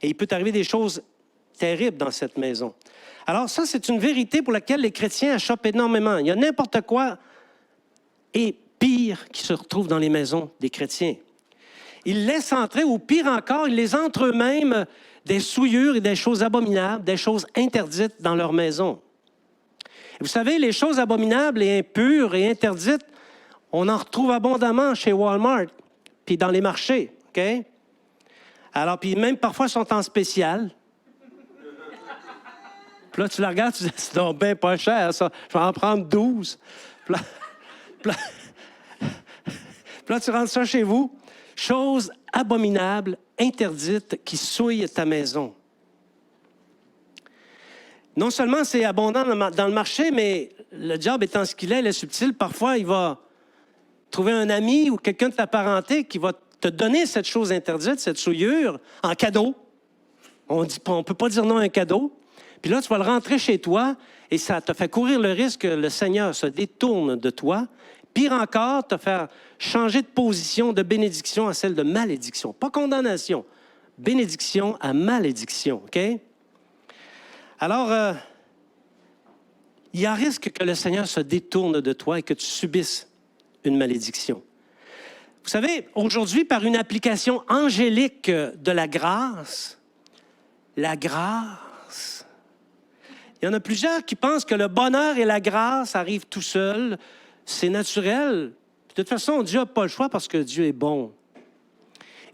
Et il peut t'arriver des choses terribles dans cette maison. Alors ça, c'est une vérité pour laquelle les chrétiens achoppent énormément. Il y a n'importe quoi et pire qui se retrouve dans les maisons des chrétiens. Ils laissent entrer, ou pire encore, ils les entrent eux-mêmes des souillures et des choses abominables, des choses interdites dans leur maison. Et vous savez, les choses abominables et impures et interdites, on en retrouve abondamment chez Walmart, puis dans les marchés, OK? Alors, puis même parfois, ils sont en spécial. Puis là, tu la regardes, tu dis, c'est donc bien pas cher, ça. Je vais en prendre 12. Puis là, tu rentres ça chez vous. Choses abominables, interdites, qui souillent ta maison. Non seulement c'est abondant dans le marché, mais le diable étant ce qu'il est subtil, parfois, il va trouver un ami ou quelqu'un de ta parenté qui va te donner cette chose interdite, cette souillure, en cadeau. On ne peut pas dire non à un cadeau. Puis là, tu vas le rentrer chez toi et ça te fait courir le risque que le Seigneur se détourne de toi. Pire encore, te faire changer de position de bénédiction à celle de malédiction. Pas condamnation, bénédiction à malédiction, OK? Alors, il y a risque que le Seigneur se détourne de toi et que tu subisses une malédiction. Vous savez, aujourd'hui, par une application angélique de la grâce, il y en a plusieurs qui pensent que le bonheur et la grâce arrivent tout seuls. C'est naturel. De toute façon, Dieu n'a pas le choix parce que Dieu est bon.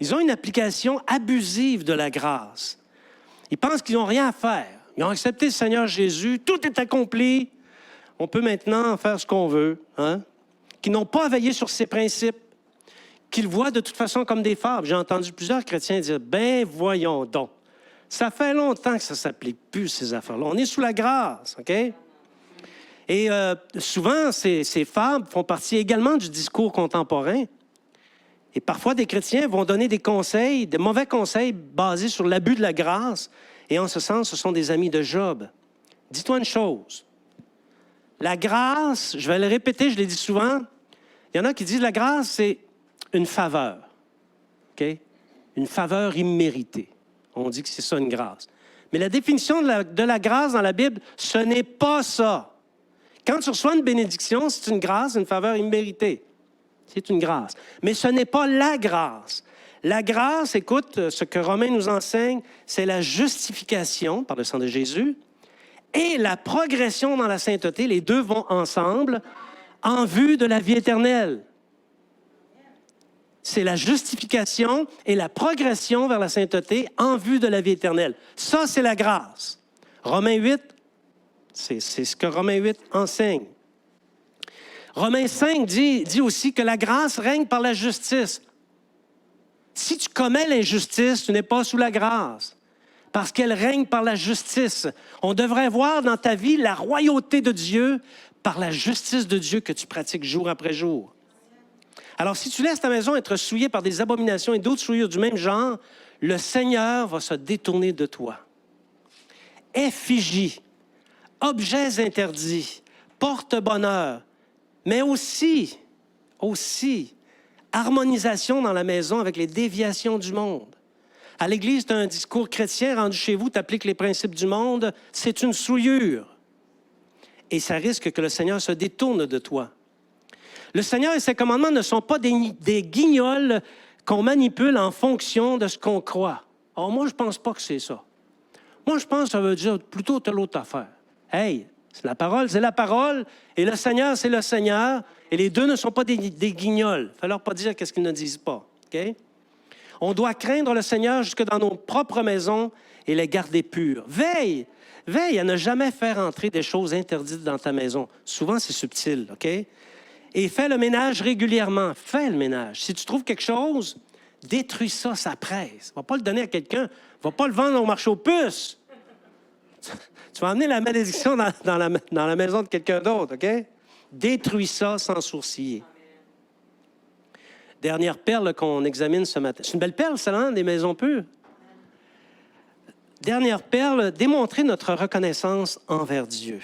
Ils ont une application abusive de la grâce. Ils pensent qu'ils n'ont rien à faire. Ils ont accepté le Seigneur Jésus. Tout est accompli. On peut maintenant faire ce qu'on veut. Hein? Qu'ils n'ont pas à veiller sur ses principes. Qu'ils voient de toute façon comme des fables. J'ai entendu plusieurs chrétiens dire, « Ben, voyons donc. Ça fait longtemps que ça ne s'applique plus, ces affaires-là. On est sous la grâce, OK? » Et souvent, ces fables font partie également du discours contemporain. Et parfois, des chrétiens vont donner des conseils, des mauvais conseils basés sur l'abus de la grâce. Et en ce sens, ce sont des amis de Job. Dis-toi une chose. La grâce, je vais le répéter, je l'ai dit souvent, il y en a qui disent la grâce, c'est une faveur. OK? Une faveur imméritée. On dit que c'est ça une grâce. Mais la définition de la grâce dans la Bible, ce n'est pas ça. Quand tu reçois une bénédiction, c'est une grâce, une faveur imméritée. C'est une grâce. Mais ce n'est pas la grâce. La grâce, écoute, ce que Romains nous enseigne, c'est la justification par le sang de Jésus et la progression dans la sainteté. Les deux vont ensemble en vue de la vie éternelle. C'est la justification et la progression vers la sainteté en vue de la vie éternelle. Ça, c'est la grâce. Romains 8, c'est ce que Romains 8 enseigne. Romains 5 dit aussi que la grâce règne par la justice. Si tu commets l'injustice, tu n'es pas sous la grâce, parce qu'elle règne par la justice. On devrait voir dans ta vie la royauté de Dieu par la justice de Dieu que tu pratiques jour après jour. Alors, si tu laisses ta maison être souillée par des abominations et d'autres souillures du même genre, le Seigneur va se détourner de toi. Effigie, objets interdits, porte-bonheur, mais aussi, harmonisation dans la maison avec les déviations du monde. À l'Église, tu as un discours chrétien rendu chez vous, tu appliques les principes du monde, c'est une souillure. Et ça risque que le Seigneur se détourne de toi. Le Seigneur et ses commandements ne sont pas des guignols qu'on manipule en fonction de ce qu'on croit. Or, moi, je ne pense pas que c'est ça. Moi, je pense que ça veut dire plutôt telle autre affaire. Hey, c'est la parole, et le Seigneur, c'est le Seigneur, et les deux ne sont pas des guignols. Il ne faut leur pas dire qu'est-ce qu'ils ne disent pas. Okay? On doit craindre le Seigneur jusque dans nos propres maisons et les garder pures. Veille à ne jamais faire entrer des choses interdites dans ta maison. Souvent, c'est subtil, OK? Et fais le ménage régulièrement. Fais le ménage. Si tu trouves quelque chose, détruis ça, ça presse. Va pas le donner à quelqu'un. Va pas le vendre au marché aux puces. Tu vas amener la malédiction dans la maison de quelqu'un d'autre, OK? Détruis ça sans sourciller. Dernière perle qu'on examine ce matin. C'est une belle perle, ça, hein, des maisons pures. Dernière perle, démontrer notre reconnaissance envers Dieu.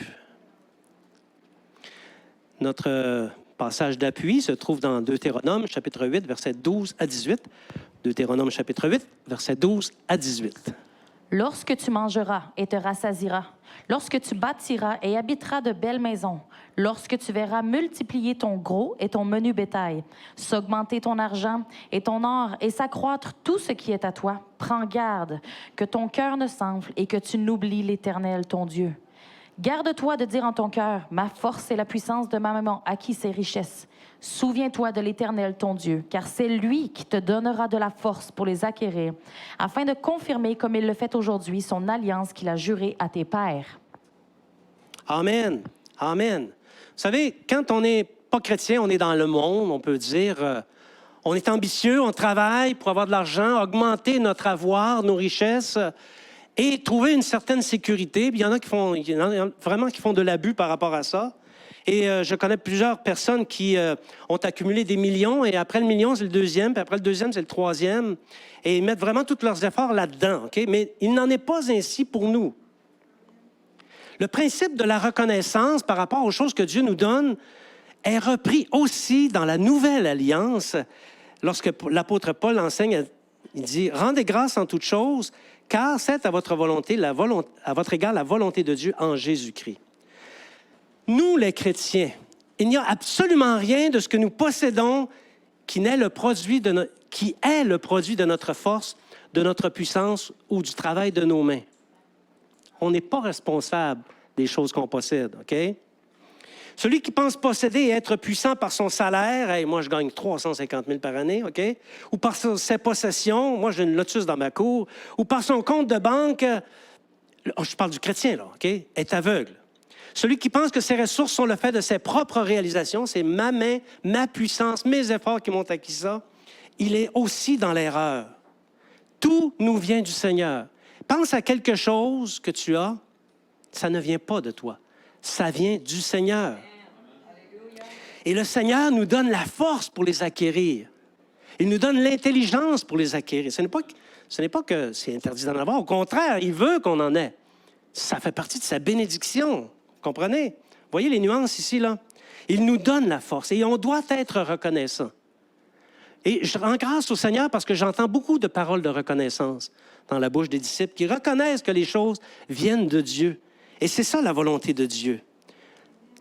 Notre passage d'appui se trouve dans Deutéronome, chapitre 8, versets 12 à 18. Deutéronome, chapitre 8, versets 12 à 18. Lorsque tu mangeras et te rassasieras, lorsque tu bâtiras et habiteras de belles maisons, lorsque tu verras multiplier ton gros et ton menu bétail, s'augmenter ton argent et ton or et s'accroître tout ce qui est à toi, prends garde que ton cœur ne s'enfle et que tu n'oublies l'Éternel, ton Dieu. Garde-toi de dire en ton cœur, ma force et la puissance de ma maman acquis ses richesses. Souviens-toi de l'Éternel, ton Dieu, car c'est lui qui te donnera de la force pour les acquérir, afin de confirmer, comme il le fait aujourd'hui, son alliance qu'il a jurée à tes pères. Amen. Amen. Vous savez, quand on n'est pas chrétien, on est dans le monde, on peut dire, on est ambitieux, on travaille pour avoir de l'argent, augmenter notre avoir, nos richesses, et trouver une certaine sécurité. Puis il y en a vraiment qui font de l'abus par rapport à ça. Et je connais plusieurs personnes qui ont accumulé des millions, et après le million, c'est le deuxième, puis après le deuxième, c'est le troisième. Et ils mettent vraiment tous leurs efforts là-dedans. Okay? Mais il n'en est pas ainsi pour nous. Le principe de la reconnaissance par rapport aux choses que Dieu nous donne est repris aussi dans la Nouvelle Alliance. Lorsque l'apôtre Paul enseigne, il dit « Rendez grâce en toutes choses, car c'est à votre volonté, à votre égard, la volonté de Dieu en Jésus-Christ. » Nous, les chrétiens, Il n'y a absolument rien de ce que nous possédons qui est le produit de notre force, de notre puissance ou du travail de nos mains. On n'est pas responsable des choses qu'on possède, OK? Celui qui pense posséder et être puissant par son salaire, hey, moi je gagne 350 000 par année, OK? Ou par ses possessions, moi j'ai une lotus dans ma cour, ou par son compte de banque, je parle du chrétien, là, OK? Est aveugle. Celui qui pense que ses ressources sont le fait de ses propres réalisations, c'est ma main, ma puissance, mes efforts qui m'ont acquis ça, il est aussi dans l'erreur. Tout nous vient du Seigneur. Pense à quelque chose que tu as, ça ne vient pas de toi. Ça vient du Seigneur. Et le Seigneur nous donne la force pour les acquérir. Il nous donne l'intelligence pour les acquérir. Ce n'est pas que c'est interdit d'en avoir. Au contraire, il veut qu'on en ait. Ça fait partie de sa bénédiction. Comprenez? Vous voyez les nuances ici, là? Il nous donne la force et on doit être reconnaissant. Et je rends grâce au Seigneur parce que j'entends beaucoup de paroles de reconnaissance dans la bouche des disciples qui reconnaissent que les choses viennent de Dieu. Et c'est ça la volonté de Dieu.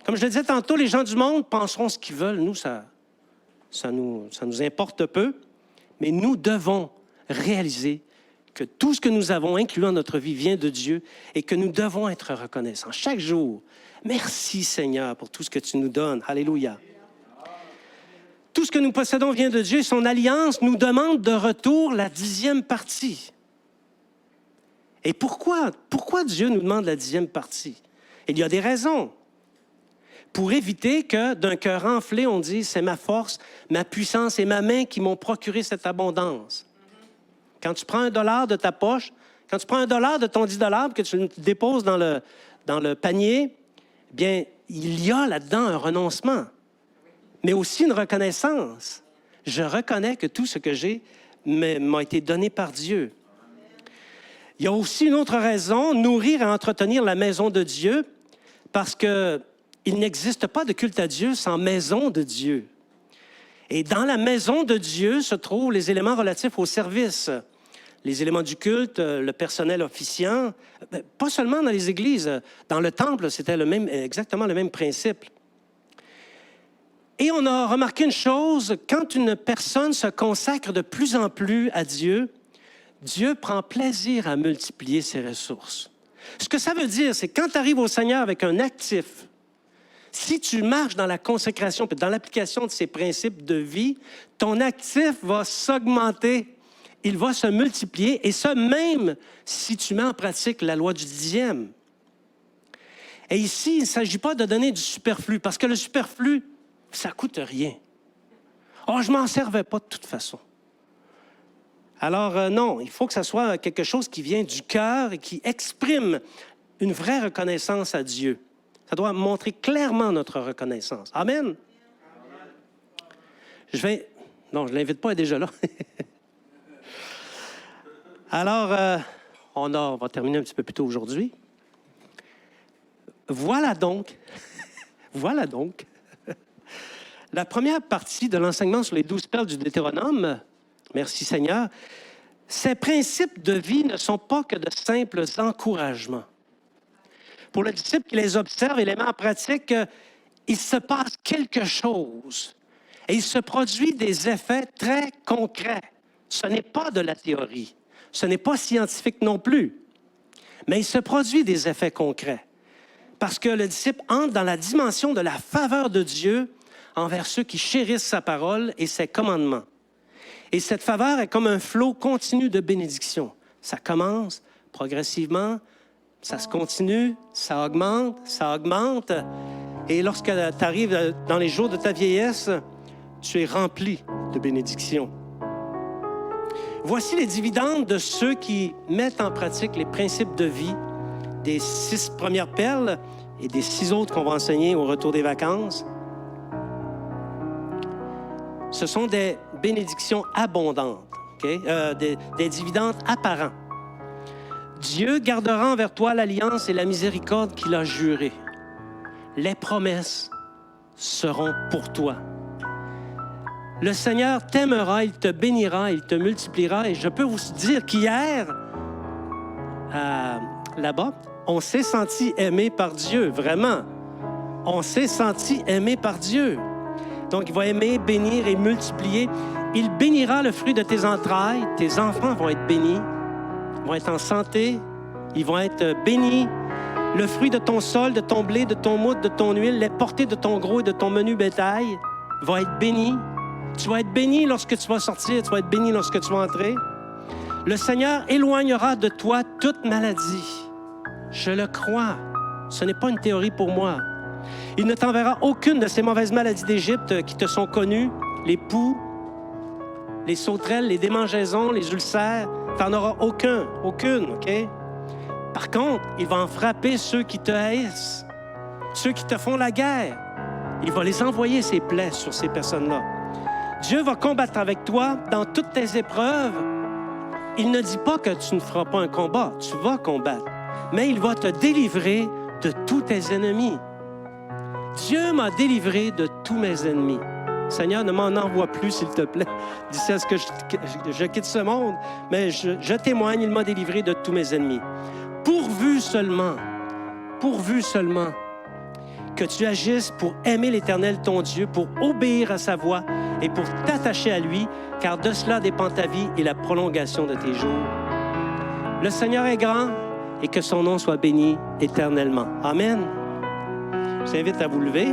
Comme je le disais tantôt, les gens du monde penseront ce qu'ils veulent. Nous, ça nous importe peu. Mais nous devons réaliser que tout ce que nous avons, incluant notre vie, vient de Dieu et que nous devons être reconnaissants chaque jour. Merci Seigneur pour tout ce que tu nous donnes. Alléluia. Tout ce que nous possédons vient de Dieu et son alliance nous demande de retour la 10e partie. Et pourquoi Dieu nous demande la 10e partie? Il y a des raisons. Pour éviter que d'un cœur enflé, on dise « c'est ma force, ma puissance et ma main qui m'ont procuré cette abondance ». Quand tu prends $1 de ta poche, quand tu prends $1 de ton 10 $ que tu le déposes dans le panier, bien, il y a là-dedans un renoncement, mais aussi une reconnaissance. Je reconnais que tout ce que j'ai m'a été donné par Dieu. Il y a aussi une autre raison, nourrir et entretenir la maison de Dieu, parce qu'il n'existe pas de culte à Dieu sans maison de Dieu. Et dans la maison de Dieu se trouvent les éléments relatifs au service, les éléments du culte, le personnel officiant, pas seulement dans les églises, dans le temple, c'était exactement le même principe. Et on a remarqué une chose, quand une personne se consacre de plus en plus à Dieu, Dieu prend plaisir à multiplier ses ressources. Ce que ça veut dire, c'est quand tu arrives au Seigneur avec un actif, si tu marches dans la consécration et dans l'application de ces principes de vie, ton actif va s'augmenter, il va se multiplier, et ça même si tu mets en pratique la loi du 10e. Et ici, il ne s'agit pas de donner du superflu, parce que le superflu, ça ne coûte rien. Oh, je ne m'en servais pas de toute façon. Alors non, il faut que ça soit quelque chose qui vient du cœur et qui exprime une vraie reconnaissance à Dieu. Ça doit montrer clairement notre reconnaissance. Amen. Non, je ne l'invite pas, elle est déjà là. Alors, on va terminer un petit peu plus tôt aujourd'hui. Voilà donc la première partie de l'enseignement sur les 12 perles du Deutéronome. Merci Seigneur. Ces principes de vie ne sont pas que de simples encouragements. Pour le disciple qui les observe et les met en pratique, il se passe quelque chose et il se produit des effets très concrets. Ce n'est pas de la théorie, ce n'est pas scientifique non plus, mais il se produit des effets concrets parce que le disciple entre dans la dimension de la faveur de Dieu envers ceux qui chérissent sa parole et ses commandements. Et cette faveur est comme un flot continu de bénédiction. Ça commence progressivement, ça se continue, ça augmente. Et lorsque tu arrives dans les jours de ta vieillesse, tu es rempli de bénédictions. Voici les dividendes de ceux qui mettent en pratique les principes de vie des 6 premières perles et des 6 autres qu'on va enseigner au retour des vacances. Ce sont des bénédictions abondantes, okay? Des dividendes apparents. Dieu gardera envers toi l'alliance et la miséricorde qu'il a jurée. Les promesses seront pour toi. Le Seigneur t'aimera, il te bénira, il te multipliera. Et je peux vous dire qu'hier, là-bas, on s'est senti aimé par Dieu, vraiment. on s'est senti aimé par Dieu. Donc, il va aimer, bénir et multiplier. Il bénira le fruit de tes entrailles. Tes enfants vont être bénis, vont être en santé, ils vont être bénis. Le fruit de ton sol, de ton blé, de ton mout, de ton huile, les portées de ton gros et de ton menu bétail vont être bénis. Tu vas être béni lorsque tu vas sortir, tu vas être béni lorsque tu vas entrer. Le Seigneur éloignera de toi toute maladie. Je le crois. Ce n'est pas une théorie pour moi. Il ne t'enverra aucune de ces mauvaises maladies d'Égypte qui te sont connues, les poux, les sauterelles, les démangeaisons, les ulcères. Tu n'en auras aucune, OK? Par contre, il va en frapper ceux qui te haïssent, ceux qui te font la guerre. Il va les envoyer, ses plaies, sur ces personnes-là. Dieu va combattre avec toi dans toutes tes épreuves. Il ne dit pas que tu ne feras pas un combat, tu vas combattre, mais il va te délivrer de tous tes ennemis. Dieu m'a délivré de tous mes ennemis. Seigneur, ne m'en envoie plus, s'il te plaît, d'ici à ce que je quitte ce monde. Mais je témoigne, il m'a délivré de tous mes ennemis. Pourvu seulement que tu agisses pour aimer l'Éternel, ton Dieu, pour obéir à sa voix et pour t'attacher à lui, car de cela dépend ta vie et la prolongation de tes jours. Le Seigneur est grand et que son nom soit béni éternellement. Amen. Je vous invite à vous lever.